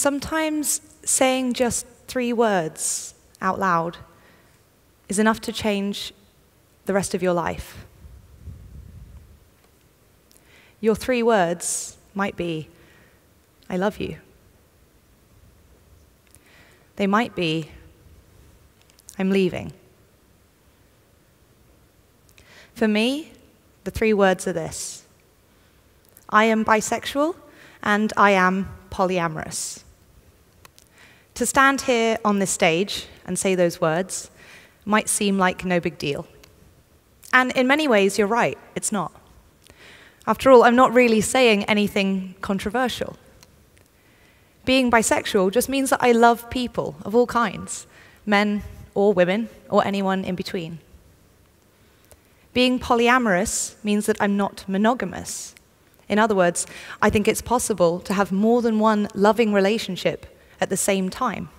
Sometimes saying just 3 words out loud is enough to change the rest of your life. Your 3 words might be, I love you. They might be, I'm leaving. For me, the 3 words are this: I am bisexual and I am polyamorous. To stand here on this stage and say those words might seem like no big deal. And in many ways, you're right, it's not. After all, I'm not really saying anything controversial. Being bisexual just means that I love people of all kinds, men or women or anyone in between. Being polyamorous means that I'm not monogamous. In other words, I think it's possible to have more than one loving relationship at the same time.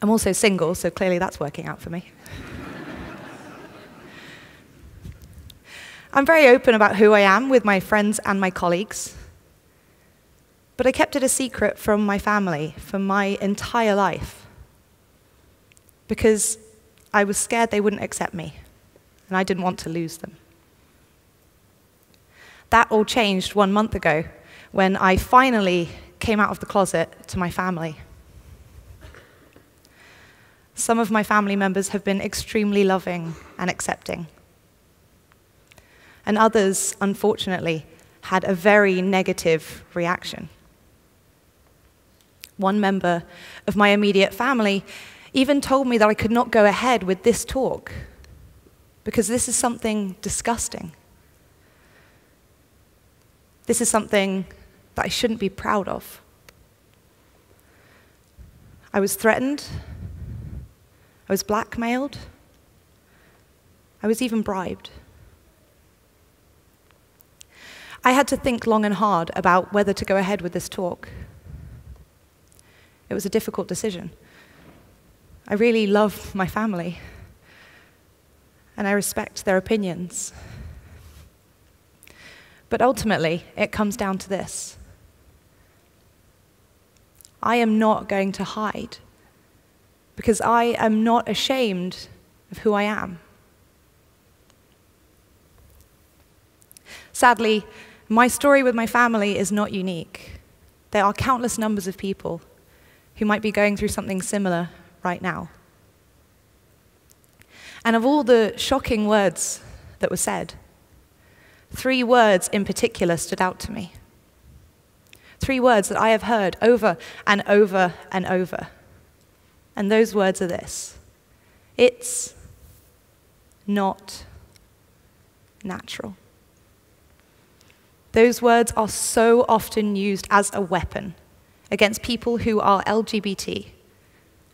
I'm also single, so clearly that's working out for me. I'm very open about who I am with my friends and my colleagues, but I kept it a secret from my family for my entire life because I was scared they wouldn't accept me, and I didn't want to lose them. That all changed 1 month ago when I finally came out of the closet to my family. Some of my family members have been extremely loving and accepting. And others, unfortunately, had a very negative reaction. One member of my immediate family even told me that I could not go ahead with this talk because this is something disgusting. This is something that I shouldn't be proud of. I was threatened. I was blackmailed. I was even bribed. I had to think long and hard about whether to go ahead with this talk. It was a difficult decision. I really love my family, and I respect their opinions. But ultimately, it comes down to this. I am not going to hide, because I am not ashamed of who I am. Sadly, my story with my family is not unique. There are countless numbers of people who might be going through something similar right now. And of all the shocking words that were said, 3 words in particular stood out to me. 3 words that I have heard over and over and over. And those words are this: it's not natural. Those words are so often used as a weapon against people who are LGBT,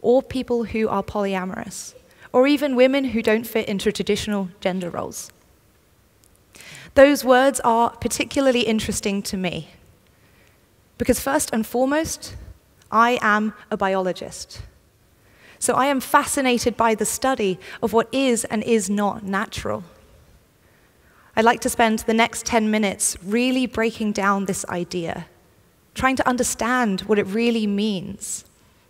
or people who are polyamorous, or even women who don't fit into traditional gender roles. Those words are particularly interesting to me because first and foremost, I am a biologist. So I am fascinated by the study of what is and is not natural. I'd like to spend the next 10 minutes really breaking down this idea, trying to understand what it really means,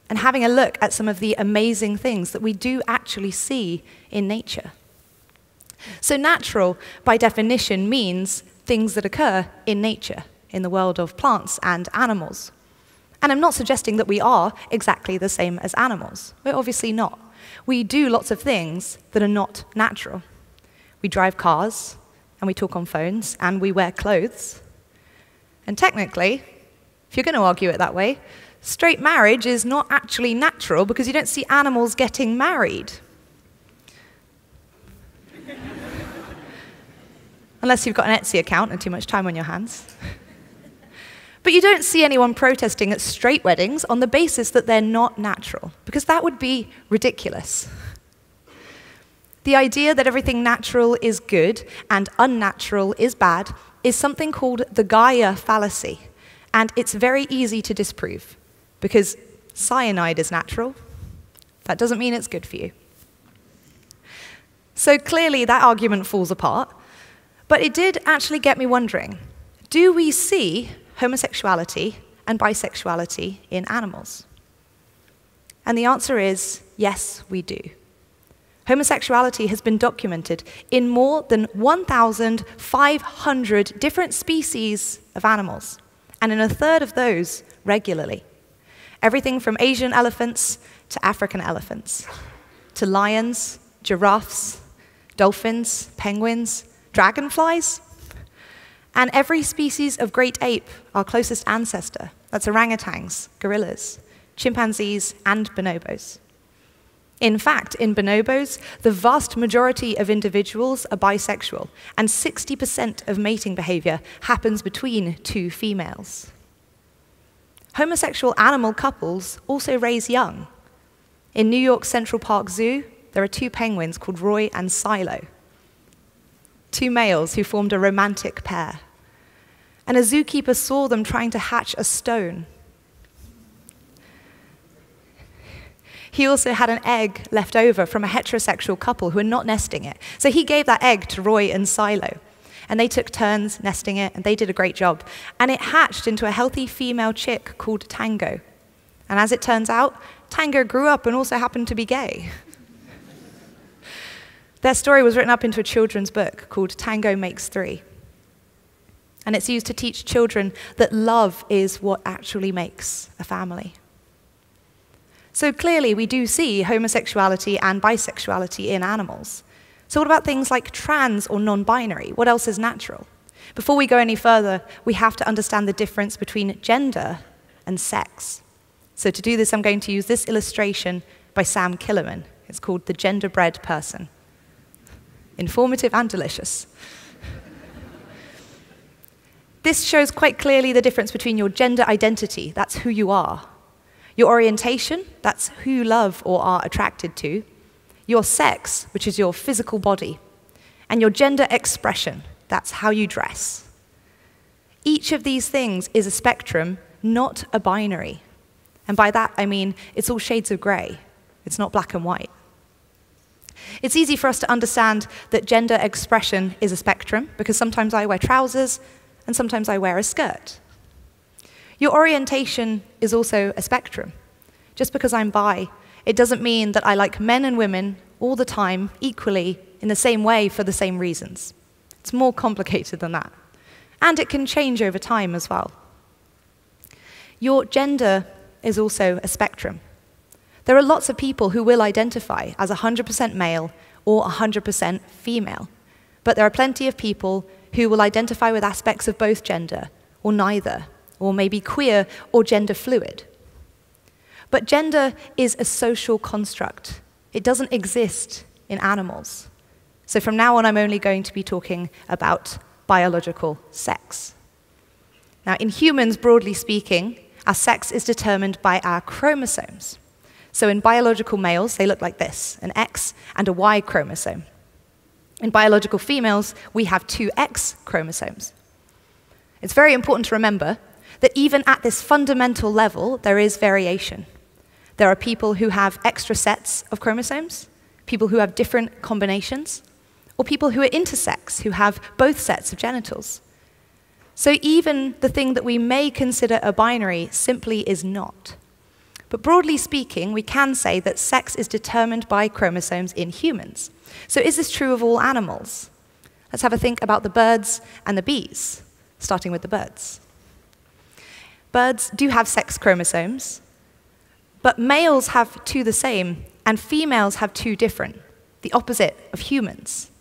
and having a look at some of the amazing things that we do actually see in nature. So natural, by definition, means things that occur in nature, in the world of plants and animals. And I'm not suggesting that we are exactly the same as animals. We're obviously not. We do lots of things that are not natural. We drive cars, and we talk on phones, and we wear clothes. And technically, if you're going to argue it that way, straight marriage is not actually natural because you don't see animals getting married. Unless you've got an Etsy account and too much time on your hands. But you don't see anyone protesting at straight weddings on the basis that they're not natural, because that would be ridiculous. The idea that everything natural is good and unnatural is bad is something called the Gaia fallacy, and it's very easy to disprove, because cyanide is natural. That doesn't mean it's good for you. So clearly that argument falls apart, but it did actually get me wondering, do we see homosexuality and bisexuality in animals? And the answer is yes, we do. Homosexuality has been documented in more than 1,500 different species of animals, and in a third of those regularly. Everything from Asian elephants to African elephants, to lions, giraffes, dolphins, penguins, dragonflies, and every species of great ape, our closest ancestor. That's orangutans, gorillas, chimpanzees, and bonobos. In fact, in bonobos, the vast majority of individuals are bisexual, and 60% of mating behavior happens between two females. Homosexual animal couples also raise young. In New York's Central Park Zoo, there are two penguins called Roy and Silo, two males who formed a romantic pair. And a zookeeper saw them trying to hatch a stone. He also had an egg left over from a heterosexual couple who were not nesting it. So he gave that egg to Roy and Silo. And they took turns nesting it, and they did a great job. And it hatched into a healthy female chick called Tango. And as it turns out, Tango grew up and also happened to be gay. Their story was written up into a children's book called Tango Makes Three. And it's used to teach children that love is what actually makes a family. So clearly, we do see homosexuality and bisexuality in animals. So what about things like trans or non-binary? What else is natural? Before we go any further, we have to understand the difference between gender and sex. So to do this, I'm going to use this illustration by Sam Killerman. It's called The Gender-Bred Person. Informative and delicious. This shows quite clearly the difference between your gender identity, that's who you are, your orientation, that's who you love or are attracted to, your sex, which is your physical body, and your gender expression, that's how you dress. Each of these things is a spectrum, not a binary. And by that, I mean it's all shades of gray. It's not black and white. It's easy for us to understand that gender expression is a spectrum because sometimes I wear trousers and sometimes I wear a skirt. Your orientation is also a spectrum. Just because I'm bi, it doesn't mean that I like men and women all the time, equally, in the same way for the same reasons. It's more complicated than that. And it can change over time as well. Your gender is also a spectrum. There are lots of people who will identify as 100% male or 100% female. But there are plenty of people who will identify with aspects of both gender, or neither, or maybe queer or gender fluid. But gender is a social construct. It doesn't exist in animals. So from now on, I'm only going to be talking about biological sex. Now, in humans, broadly speaking, our sex is determined by our chromosomes. So in biological males, they look like this, an X and a Y chromosome. In biological females, we have two X chromosomes. It's very important to remember that even at this fundamental level, there is variation. There are people who have extra sets of chromosomes, people who have different combinations, or people who are intersex, who have both sets of genitals. So even the thing that we may consider a binary simply is not. But broadly speaking, we can say that sex is determined by chromosomes in humans. So is this true of all animals? Let's have a think about the birds and the bees, starting with the birds. Birds do have sex chromosomes, but males have two the same, and females have two different, the opposite of humans.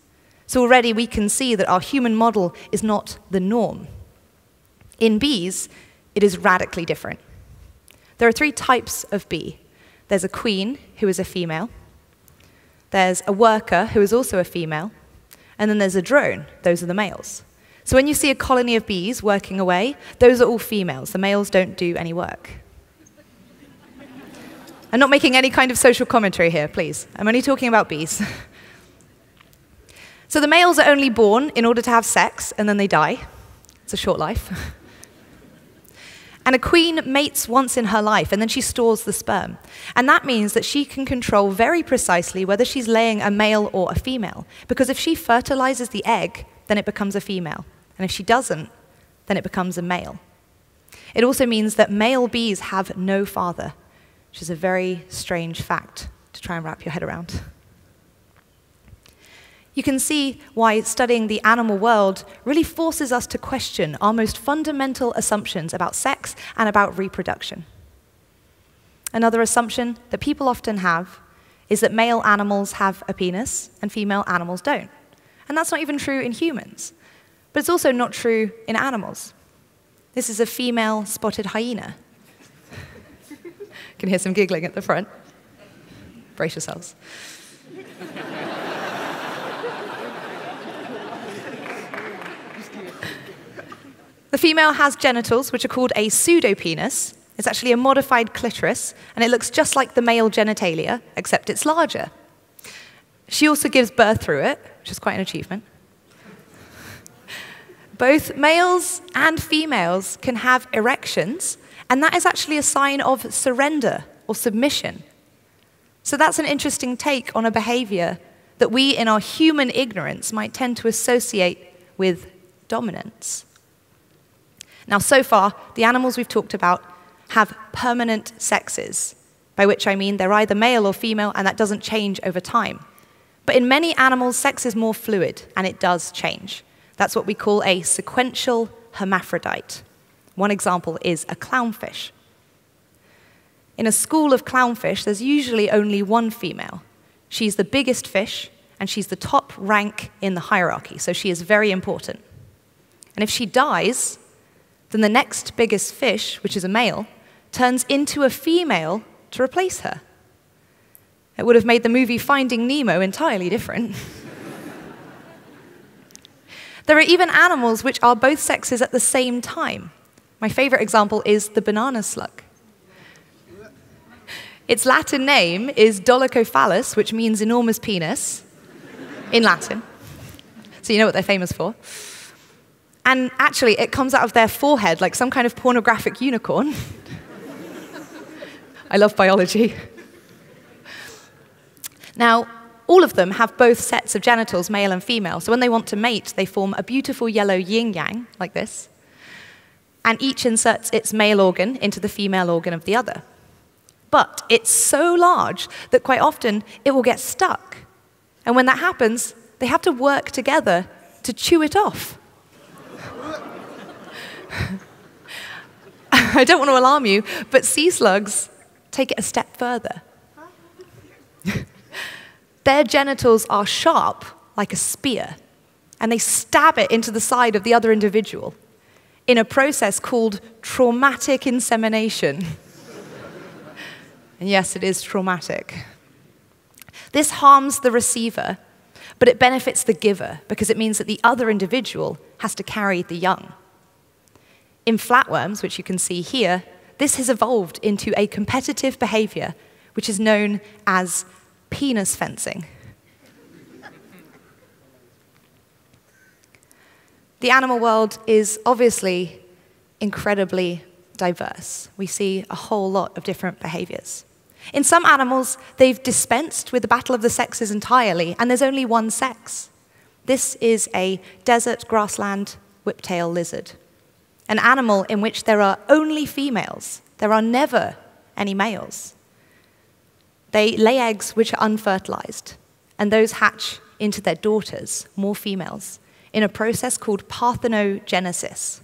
So already we can see that our human model is not the norm. In bees, it is radically different. There are three types of bee. There's a queen, who is a female. There's a worker, who is also a female. And then there's a drone. Those are the males. So when you see a colony of bees working away, those are all females. The males don't do any work. I'm not making any kind of social commentary here, please. I'm only talking about bees. So the males are only born in order to have sex, and then they die. It's a short life. And a queen mates once in her life, and then she stores the sperm. And that means that she can control very precisely whether she's laying a male or a female. Because if she fertilizes the egg, then it becomes a female. And if she doesn't, then it becomes a male. It also means that male bees have no father, which is a very strange fact to try and wrap your head around. You can see why studying the animal world really forces us to question our most fundamental assumptions about sex and about reproduction. Another assumption that people often have is that male animals have a penis and female animals don't. And that's not even true in humans. But it's also not true in animals. This is a female spotted hyena. You can hear some giggling at the front. Brace yourselves. The female has genitals, which are called a pseudopenis. It's actually a modified clitoris, and it looks just like the male genitalia, except it's larger. She also gives birth through it, which is quite an achievement. Both males and females can have erections, and that is actually a sign of surrender or submission. So that's an interesting take on a behavior that we, in our human ignorance, might tend to associate with dominance. Now, so far, the animals we've talked about have permanent sexes, by which I mean they're either male or female, and that doesn't change over time. But in many animals, sex is more fluid, and it does change. That's what we call a sequential hermaphrodite. One example is a clownfish. In a school of clownfish, there's usually only one female. She's the biggest fish, and she's the top rank in the hierarchy, so she is very important. And if she dies, then the next biggest fish, which is a male, turns into a female to replace her. It would have made the movie Finding Nemo entirely different. There are even animals which are both sexes at the same time. My favorite example is the banana slug. Its Latin name is dolichophallus, which means enormous penis, in Latin. So you know what they're famous for. And actually, it comes out of their forehead like some kind of pornographic unicorn. I love biology. Now, all of them have both sets of genitals, male and female, so when they want to mate, they form a beautiful yellow yin-yang, like this, and each inserts its male organ into the female organ of the other. But it's so large that quite often it will get stuck. And when that happens, they have to work together to chew it off. I don't want to alarm you, but sea slugs take it a step further. Their genitals are sharp, like a spear, and they stab it into the side of the other individual in a process called traumatic insemination. And yes, it is traumatic. This harms the receiver, but it benefits the giver because it means that the other individual has to carry the young. In flatworms, which you can see here, this has evolved into a competitive behavior which is known as penis fencing. The animal world is obviously incredibly diverse. We see a whole lot of different behaviors. In some animals, they've dispensed with the battle of the sexes entirely, and there's only one sex. This is a desert grassland whiptail lizard, an animal in which there are only females. There are never any males. They lay eggs which are unfertilized, and those hatch into their daughters, more females, in a process called parthenogenesis.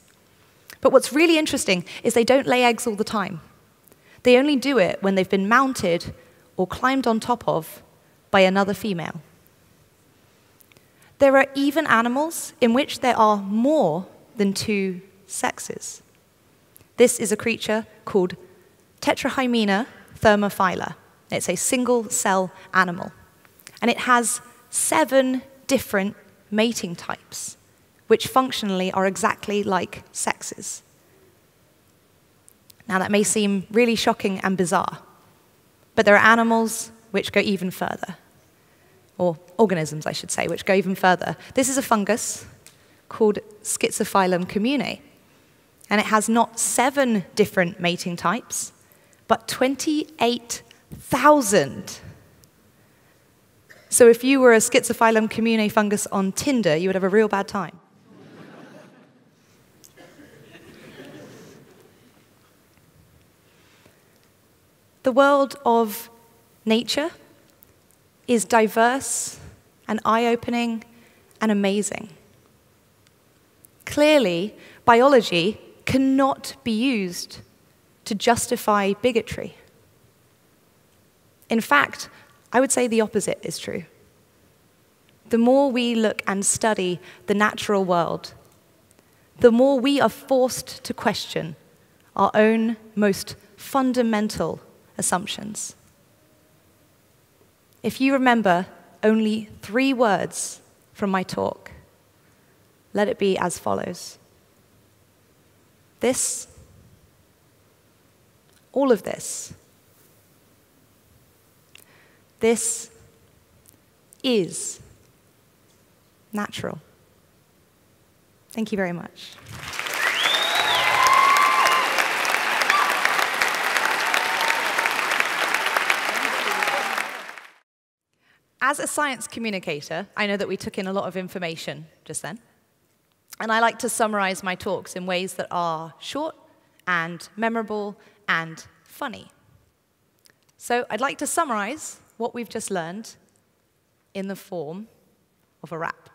But what's really interesting is they don't lay eggs all the time. They only do it when they've been mounted or climbed on top of by another female. There are even animals in which there are more than two sexes. This is a creature called Tetrahymena thermophylla. It's a single-cell animal. And it has 7 different mating types, which functionally are exactly like sexes. Now, that may seem really shocking and bizarre, but there are animals which go even further, or organisms, I should say, which go even further. This is a fungus called Schizophilum commune, and it has not 7 different mating types, but 28,000. So if you were a Schizophilum commune fungus on Tinder, you would have a real bad time. The world of nature is diverse and eye-opening and amazing. Clearly, biology cannot be used to justify bigotry. In fact, I would say the opposite is true. The more we look and study the natural world, the more we are forced to question our own most fundamental assumptions. If you remember only 3 words from my talk, let it be as follows. This, all of this, this is natural. Thank you very much. As a science communicator, I know that we took in a lot of information just then. And I like to summarize my talks in ways that are short and memorable and funny. So I'd like to summarize what we've just learned in the form of a rap.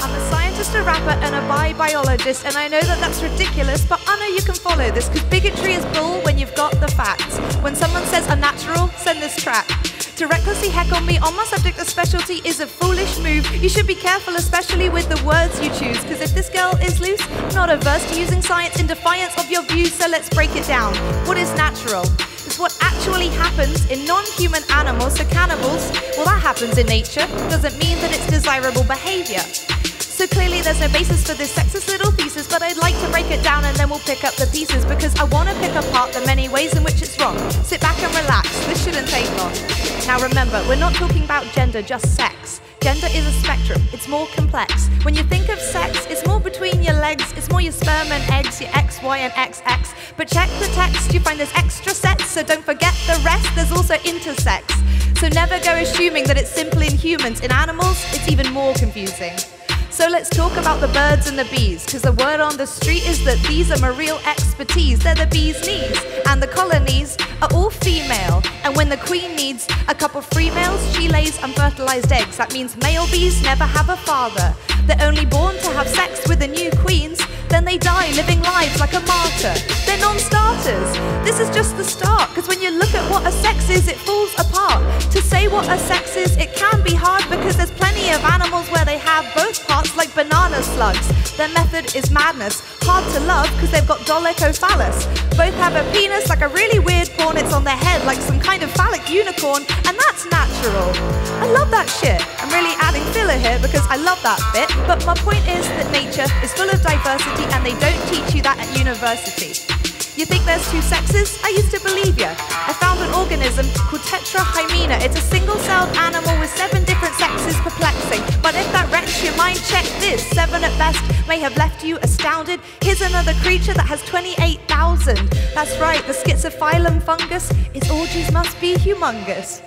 I'm a scientist, a rapper, and a biologist, and I know that that's ridiculous, but I know you can follow this, because bigotry is bull when you've got the facts. When someone says unnatural, send this track. To recklessly heckle me on my subject of specialty is a foolish move. You should be careful, especially with the words you choose, because if this girl is loose, not averse to using science in defiance of your views, so let's break it down. What is natural? It's what actually happens in non-human animals, so cannibals, well, that happens in nature, doesn't mean that it's desirable behaviour. So clearly there's no basis for this sexist little thesis, but I'd like to break it down and then we'll pick up the pieces, because I want to pick apart the many ways in which it's wrong. Sit back and relax, this shouldn't take long. Now remember, we're not talking about gender, just sex. Gender is a spectrum, it's more complex. When you think of sex, it's more between your legs, it's more your sperm and eggs, your X, Y, and XX. But check the text, you find there's extra sets, so don't forget the rest, there's also intersex. So never go assuming that it's simple in humans. In animals, it's even more confusing. So let's talk about the birds and the bees, because the word on the street is that these are my real expertise. They're the bee's knees, and the colonies are all female. And when the queen needs a couple free males, she lays unfertilized eggs. That means male bees never have a father. They're only born to have sex with the new queens, then they die living lives like a martyr. They're non-starters. This is just the start, because when you look at what a sex is, it falls apart. To say what a sex is, it can be hard, because there's plenty of animals where they have both parts, like banana slugs. Their method is madness, hard to love because they've got dolichophallus. Both have a penis like a really weird pawn, it's on their head like some kind of phallic unicorn, and that's natural. I love that shit. I'm really adding filler here because I love that bit, but my point is that nature is full of diversity and they don't teach you that at university. You think there's 2 sexes? I used to believe you. I found an organism called tetrahymena. It's a single-celled animal with 7 different sexes, perplexing. But if that wrecks your mind, check this. 7 at best may have left you astounded. Here's another creature that has 28,000. That's right, the schizophilum fungus. Its orgies must be humongous.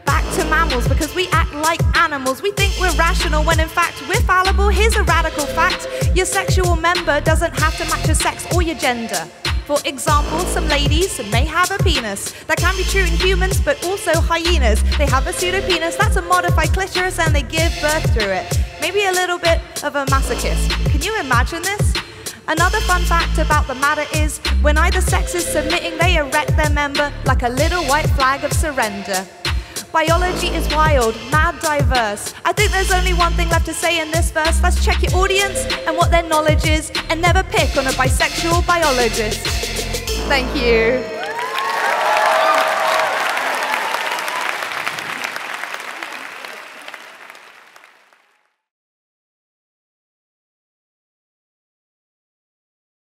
Back to mammals, because we act like animals. We think we're rational when in fact we're fallible. Here's a radical fact. Your sexual member doesn't have to match your sex or your gender. For example, some ladies may have a penis. That can be true in humans, but also hyenas. They have a pseudopenis, that's a modified clitoris, and they give birth through it. Maybe a little bit of a masochist. Can you imagine this? Another fun fact about the matter is, when either sex is submitting, they erect their member like a little white flag of surrender. Biology is wild, mad diverse. I think there's only one thing left to say in this verse. Let's check your audience and what their knowledge is, and never pick on a bisexual biologist. Thank you.